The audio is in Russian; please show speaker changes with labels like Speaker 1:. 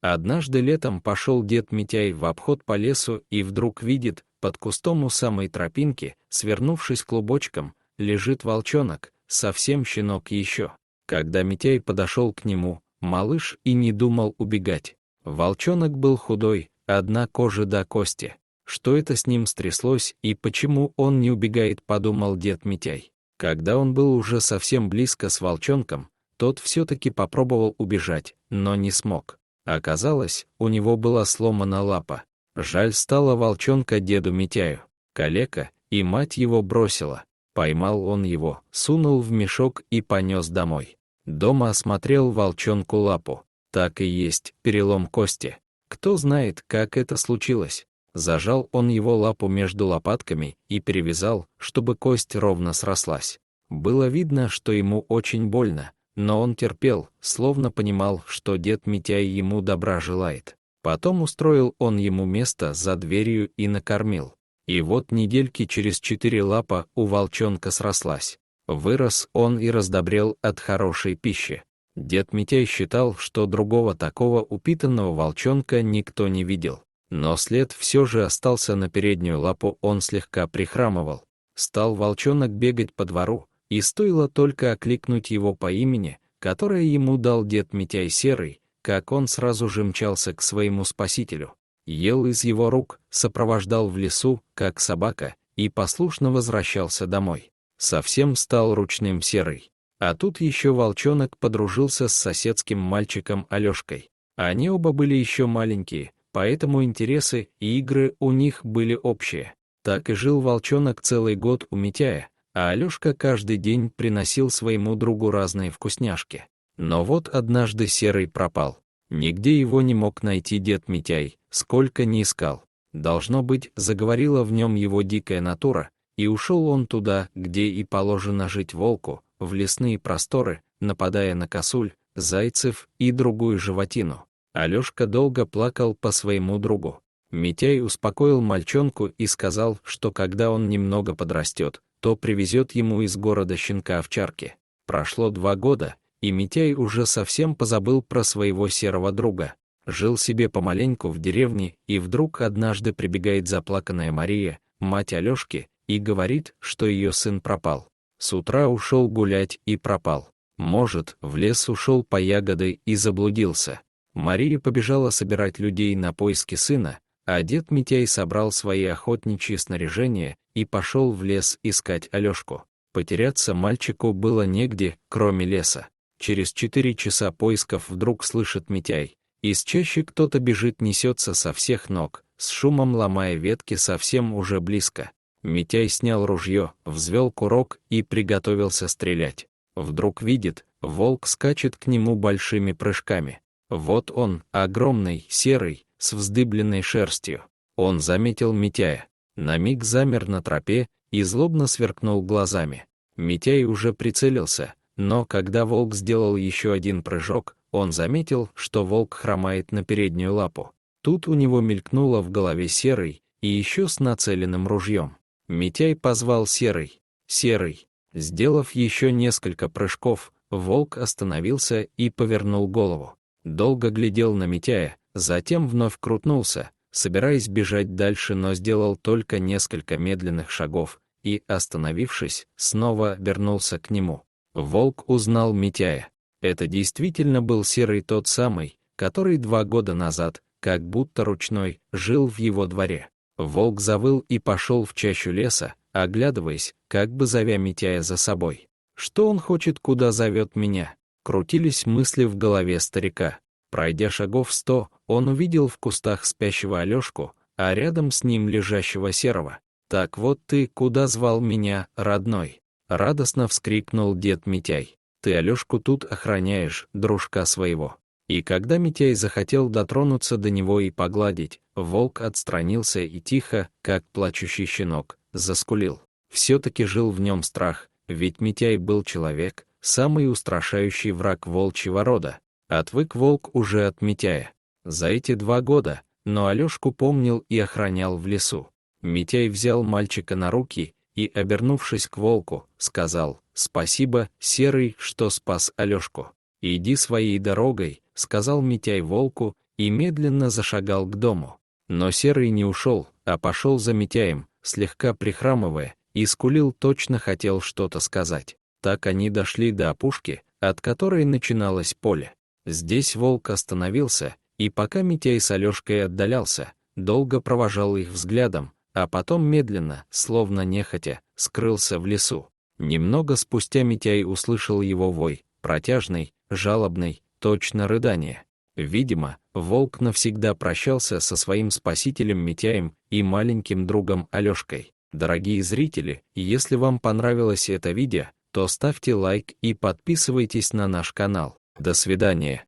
Speaker 1: Однажды летом пошел дед Митяй в обход по лесу и вдруг видит, под кустом у самой тропинки, свернувшись клубочком, лежит волчонок, совсем щенок еще. Когда Митяй подошел к нему, малыш и не думал убегать. Волчонок был худой, одна кожа до кости. Что это с ним стряслось и почему он не убегает, подумал дед Митяй. Когда он был уже совсем близко с волчонком, тот все-таки попробовал убежать, но не смог. Оказалось, у него была сломана лапа. Жаль стало волчонка деду Митяю. Калека, и мать его бросила. Поймал он его, сунул в мешок и понес домой. Дома осмотрел волчонку лапу. Так и есть, перелом кости. Кто знает, как это случилось. Зажал он его лапу между лопатками и перевязал, чтобы кость ровно срослась. Было видно, что ему очень больно, но он терпел, словно понимал, что дед Митяй ему добра желает. Потом устроил он ему место за дверью и накормил. И вот недельки через 4 лапа у волчонка срослась. Вырос он и раздобрел от хорошей пищи. Дед Митяй считал, что другого такого упитанного волчонка никто не видел. Но след все же остался на переднюю лапу, он слегка прихрамывал. Стал волчонок бегать по двору, и стоило только окликнуть его по имени, которое ему дал дед Митяй Серый, как он сразу же мчался к своему спасителю. Ел из его рук, сопровождал в лесу, как собака, и послушно возвращался домой. Совсем стал ручным Серый. А тут еще волчонок подружился с соседским мальчиком Алешкой. Они оба были еще маленькие, поэтому интересы и игры у них были общие. Так и жил волчонок целый год у Митяя, а Алешка каждый день приносил своему другу разные вкусняшки. Но вот однажды Серый пропал. Нигде его не мог найти дед Митяй, сколько ни искал. Должно быть, заговорила в нем его дикая натура, и ушел он туда, где и положено жить волку, в лесные просторы, нападая на косуль, зайцев и другую животину. Алешка долго плакал по своему другу. Митяй успокоил мальчонку и сказал, что когда он немного подрастет, то привезет ему из города щенка-овчарки. Прошло 2 года, и Митяй уже совсем позабыл про своего серого друга. Жил себе помаленьку в деревне, и вдруг однажды прибегает заплаканная Мария, мать Алешки, и говорит, что ее сын пропал. С утра ушел гулять и пропал. Может, в лес ушел по ягоды и заблудился. Мария побежала собирать людей на поиски сына, а дед Митяй собрал свои охотничьи снаряжения и пошел в лес искать Алешку. Потеряться мальчику было негде, кроме леса. Через 4 часа поисков вдруг слышит Митяй. Из чащи кто-то бежит, несется со всех ног, с шумом ломая ветки совсем уже близко. Митяй снял ружье, взвел курок и приготовился стрелять. Вдруг видит, волк скачет к нему большими прыжками. Вот он, огромный, серый, с вздыбленной шерстью. Он заметил Митяя. На миг замер на тропе и злобно сверкнул глазами. Митяй уже прицелился, но когда волк сделал еще один прыжок, он заметил, что волк хромает на переднюю лапу. Тут у него мелькнуло в голове Серый, и еще с нацеленным ружьем. Митяй позвал Серый. Серый. Сделав еще несколько прыжков, волк остановился и повернул голову. Долго глядел на Митяя, затем вновь крутнулся, собираясь бежать дальше, но сделал только несколько медленных шагов и, остановившись, снова вернулся к нему. Волк узнал Митяя. Это действительно был Серый, тот самый, который 2 года назад, как будто ручной, жил в его дворе. Волк завыл и пошел в чащу леса, оглядываясь, как бы зовя Митяя за собой. Что он хочет, куда зовет меня? Крутились мысли в голове старика. Пройдя шагов 100, он увидел в кустах спящего Алешку, а рядом с ним лежащего Серого. «Так вот ты куда звал меня, родной?» — радостно вскрикнул дед Митяй. «Ты Алешку тут охраняешь, дружка своего». И когда Митяй захотел дотронуться до него и погладить, волк отстранился и тихо, как плачущий щенок, заскулил. Все-таки жил в нем страх, ведь Митяй был человек, самый устрашающий враг волчьего рода. Отвык волк уже от Митяя. За эти 2 года, но Алешку помнил и охранял в лесу. Митяй взял мальчика на руки и, обернувшись к волку, сказал: «Спасибо, Серый, что спас Алешку. Иди своей дорогой», — сказал Митяй волку и медленно зашагал к дому. Но Серый не ушел, а пошел за Митяем, слегка прихрамывая, и скулил, точно хотел что-то сказать. Так они дошли до опушки, от которой начиналось поле. Здесь волк остановился, и пока Митяй с Алёшкой отдалялся, долго провожал их взглядом, а потом медленно, словно нехотя, скрылся в лесу. Немного спустя Митяй услышал его вой, протяжный, жалобный, точно рыдание. Видимо, волк навсегда прощался со своим спасителем Митяем и маленьким другом Алёшкой. Дорогие зрители, если вам понравилось это видео, то ставьте лайк и подписывайтесь на наш канал. До свидания.